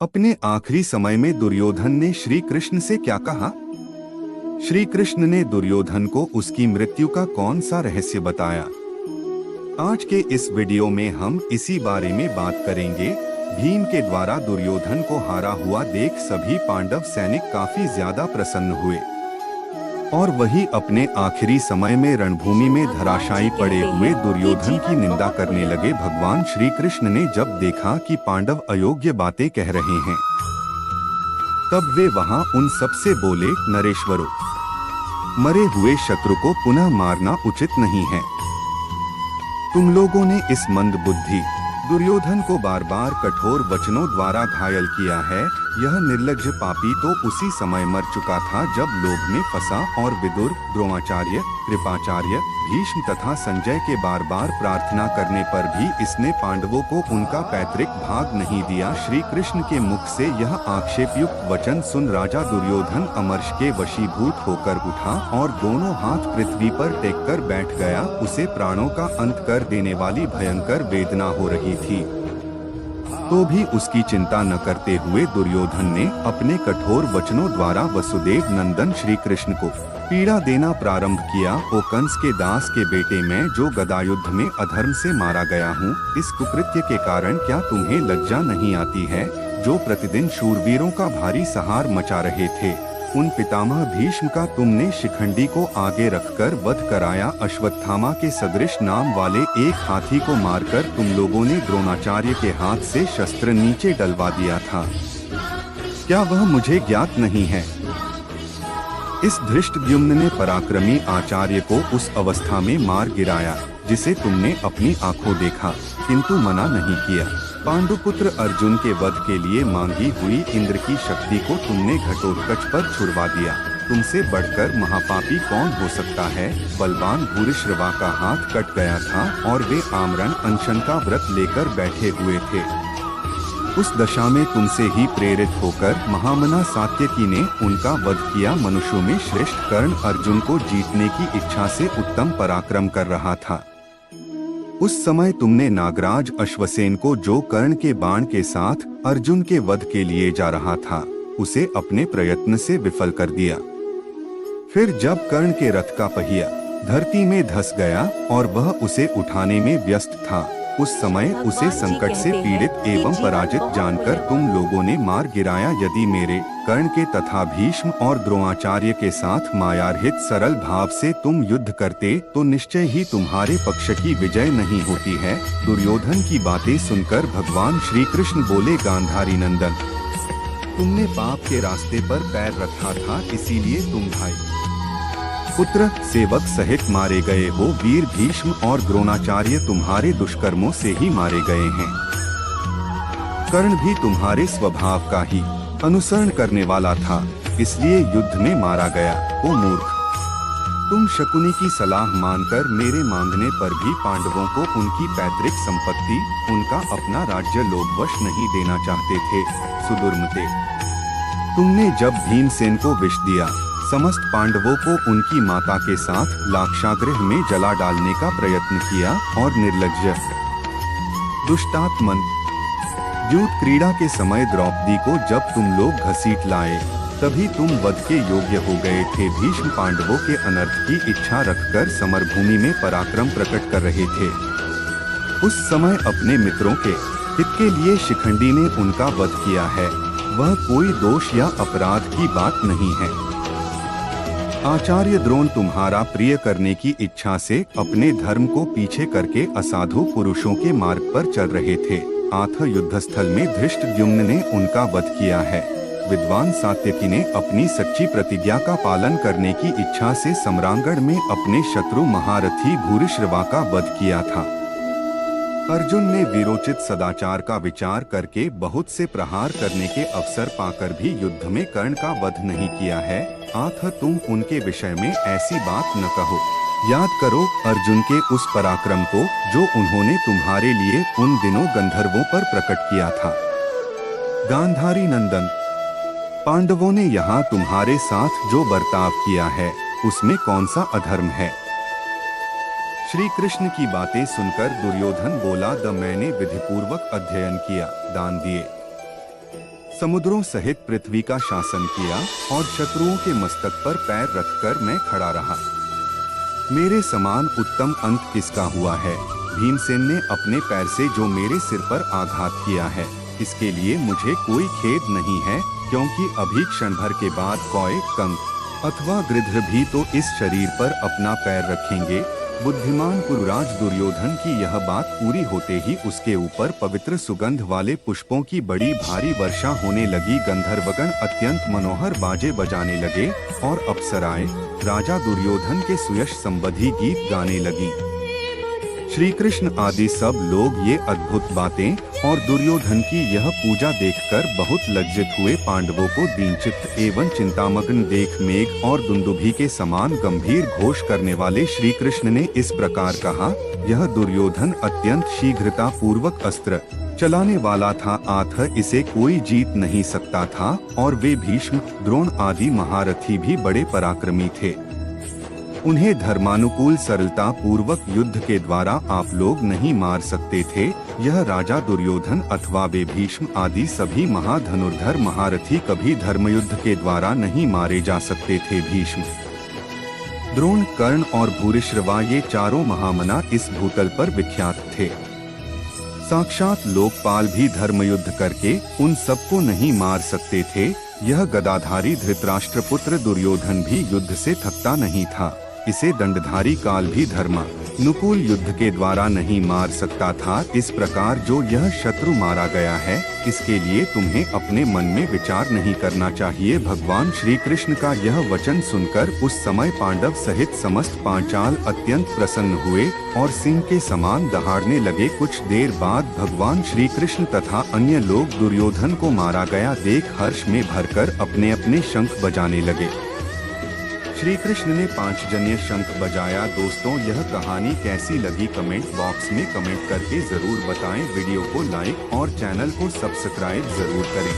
अपने आखिरी समय में दुर्योधन ने श्री कृष्ण से क्या कहा? श्री कृष्ण ने दुर्योधन को उसकी मृत्यु का कौन सा रहस्य बताया? आज के इस वीडियो में हम इसी बारे में बात करेंगे। भीम के द्वारा दुर्योधन को हारा हुआ देख सभी पांडव सैनिक काफी ज्यादा प्रसन्न हुए और वही अपने आखिरी समय में रणभूमि में धराशायी पड़े हुए दुर्योधन की निंदा करने लगे। भगवान श्री कृष्ण ने जब देखा कि पांडव अयोग्य बातें कह रहे हैं, तब वे वहां उन सबसे बोले, नरेश्वरों, मरे हुए शत्रु को पुनः मारना उचित नहीं है। तुम लोगों ने इस मंद बुद्धि दुर्योधन को बार बार कठोर वचनों द्वारा घायल किया है। यह निर्लज्ज पापी तो उसी समय मर चुका था जब लोभ में फंसा और विदुर, द्रोणाचार्य, कृपाचार्य, भीष्म तथा संजय के बार बार प्रार्थना करने पर भी इसने पांडवों को उनका पैतृक भाग नहीं दिया। श्री कृष्ण के मुख से यह आक्षेपयुक्त वचन सुन राजा दुर्योधन अमर्ष के वशीभूत होकर उठा और दोनों हाथ पृथ्वी पर टेककर बैठ गया। उसे प्राणों का अंत कर देने वाली भयंकर वेदना हो रही थी, तो भी उसकी चिंता न करते हुए दुर्योधन ने अपने कठोर वचनों द्वारा वसुदेव नंदन श्री कृष्ण को पीड़ा देना प्रारंभ किया। ओ कंस के दास के बेटे, मैं जो गदायुद्ध में अधर्म से मारा गया हूँ, इस कुकृत्य के कारण क्या तुम्हें लज्जा नहीं आती है? जो प्रतिदिन शूरवीरों का भारी सहार मचा रहे थे, उन पितामह भीष्म का तुमने शिखंडी को आगे रखकर वध कराया। अश्वत्थामा के सदृश नाम वाले एक हाथी को मारकर तुम लोगों ने द्रोणाचार्य के हाथ से शस्त्र नीचे डलवा दिया था। क्या वह मुझे ज्ञात नहीं है? इस धृष्टद्युम्न ने पराक्रमी आचार्य को उस अवस्था में मार गिराया जिसे तुमने अपनी आंखों देखा, किंतु मना नहीं किया। पांडुपुत्र अर्जुन के वध के लिए मांगी हुई इंद्र की शक्ति को तुमने घटोत्कच पर छुड़वा दिया। तुमसे बढ़कर महापापी कौन हो सकता है? बलवान भूरिश्रवा का हाथ कट गया था और वे आमरण अनशन का व्रत लेकर बैठे हुए थे। उस दशा में तुमसे ही प्रेरित होकर महामना सात्यकी ने उनका वध किया। मनुष्यों में श्रेष्ठ कर्ण अर्जुन को जीतने की इच्छा से उत्तम पराक्रम कर रहा था। उस समय तुमने नागराज अश्वसेन को, जो कर्ण के बाण के साथ अर्जुन के वध के लिए जा रहा था, उसे अपने प्रयत्न से विफल कर दिया। फिर जब कर्ण के रथ का पहिया धरती में धंस गया और वह उसे उठाने में व्यस्त था, उस समय उसे संकट से पीड़ित एवं पराजित जानकर तुम लोगों ने मार गिराया। यदि मेरे, कर्ण के तथा भीष्म और द्रोणाचार्य के साथ मायारहित सरल भाव से तुम युद्ध करते तो निश्चय ही तुम्हारे पक्ष की विजय नहीं होती है। दुर्योधन की बातें सुनकर भगवान श्री कृष्ण बोले, गांधारी नंदन, तुमने पाप के रास्ते पर पैर रखा था, इसीलिए तुम भाई, पुत्र, सेवक सहित मारे गए हो। वीर भीष्म और द्रोणाचार्य तुम्हारे दुष्कर्मों से ही मारे गए हैं। कर्ण भी तुम्हारे स्वभाव का ही अनुसरण करने वाला था, इसलिए युद्ध में मारा गया। ओ मूर्ख, तुम शकुनी की सलाह मानकर मेरे मांगने पर भी पांडवों को उनकी पैतृक संपत्ति, उनका अपना राज्य लोभवश नहीं देना चाहते थे। सुदुर्मते, तुमने जब भीमसेन को विष दिया, समस्त पांडवों को उनकी माता के साथ लाक्षागृह में जला डालने का प्रयत्न किया और निर्लज्ज, दुष्टात्मन, युद्ध क्रीड़ा के समय द्रौपदी को जब तुम लोग घसीट लाए, तभी तुम वध के योग्य हो गए थे। भीष्म पांडवों के अनर्थ की इच्छा रखकर समरभूमि में पराक्रम प्रकट कर रहे थे। उस समय अपने मित्रों के हित के लिए शिखंडी ने उनका वध किया है। वह कोई दोष या अपराध की बात नहीं है। आचार्य द्रोण तुम्हारा प्रिय करने की इच्छा से अपने धर्म को पीछे करके असाधु पुरुषों के मार्ग पर चल रहे थे। आथ युद्धस्थल में धृष्टद्युम्न ने उनका वध किया है। विद्वान सात्यकी ने अपनी सच्ची प्रतिज्ञा का पालन करने की इच्छा से सम्रांगण में अपने शत्रु महारथी भूरिश्रवा का वध किया था। अर्जुन ने वीरोचित सदाचार का विचार करके बहुत से प्रहार करने के अवसर पाकर भी युद्ध में कर्ण का वध नहीं किया है। आथ तुम उनके विषय में ऐसी बात न कहो। याद करो अर्जुन के उस पराक्रम को जो उन्होंने तुम्हारे लिए उन दिनों गंधर्वों पर प्रकट किया था। गांधारी नंदन, पांडवों ने यहाँ तुम्हारे साथ जो बर्ताव किया है, उसमें कौन सा अधर्म है? श्री कृष्ण की बातें सुनकर दुर्योधन बोला, मैंने विधिपूर्वक अध्ययन किया, दान दिए, समुद्रों सहित पृथ्वी का शासन किया और शत्रुओं के मस्तक पर पैर रखकर मैं खड़ा रहा। मेरे समान उत्तम अंत किसका हुआ है? भीमसेन ने अपने पैर से जो मेरे सिर पर आघात किया है, इसके लिए मुझे कोई खेद नहीं है, क्योंकि अभी क्षण भर के बाद कौए, कंक अथवा गृध्र भी तो इस शरीर पर अपना पैर रखेंगे। बुद्धिमान कुरुराज दुर्योधन की यह बात पूरी होते ही उसके ऊपर पवित्र सुगंध वाले पुष्पों की बड़ी भारी वर्षा होने लगी। गंधर्वगण अत्यंत मनोहर बाजे बजाने लगे और अप्सराएं राजा दुर्योधन के सुयश संबंधी गीत गाने लगी। श्री कृष्ण आदि सब लोग ये अद्भुत बातें और दुर्योधन की यह पूजा देखकर बहुत लज्जित हुए। पांडवों को दीनचित्त एवं चिंतामग्न देख मेघ और दुंदुभी के समान गंभीर घोष करने वाले श्री कृष्ण ने इस प्रकार कहा, यह दुर्योधन अत्यंत शीघ्रता पूर्वक अस्त्र चलाने वाला था, अतः इसे कोई जीत नहीं सकता था, और वे भीष्म, द्रोण आदि महारथी भी बड़े पराक्रमी थे। उन्हें धर्मानुकूल सरलता पूर्वक युद्ध के द्वारा आप लोग नहीं मार सकते थे। यह राजा दुर्योधन अथवा वे भीष्म आदि सभी महाधनुर्धर महारथी कभी धर्मयुद्ध के द्वारा नहीं मारे जा सकते थे। भीष्म, द्रोण, कर्ण और भूरिश्रवा ये चारों महामना इस भूतल पर विख्यात थे। साक्षात लोकपाल भी धर्मयुद्ध करके उन सबको नहीं मार सकते थे। यह गदाधारी धृतराष्ट्रपुत्र दुर्योधन भी युद्ध से थकता नहीं था। इसे दंडधारी काल भी धर्मानुकूल युद्ध के द्वारा नहीं मार सकता था। इस प्रकार जो यह शत्रु मारा गया है, इसके लिए तुम्हें अपने मन में विचार नहीं करना चाहिए। भगवान श्री कृष्ण का यह वचन सुनकर उस समय पांडव सहित समस्त पांचाल अत्यंत प्रसन्न हुए और सिंह के समान दहाड़ने लगे। कुछ देर बाद भगवान श्री कृष्ण तथा अन्य लोग दुर्योधन को मारा गया देख हर्ष में भरकर अपने अपने शंख बजाने लगे। श्री कृष्ण ने पांचजन्य शंख बजाया। दोस्तों, यह कहानी कैसी लगी कमेंट बॉक्स में कमेंट करके जरूर बताएं। वीडियो को लाइक और चैनल को सब्सक्राइब जरूर करें।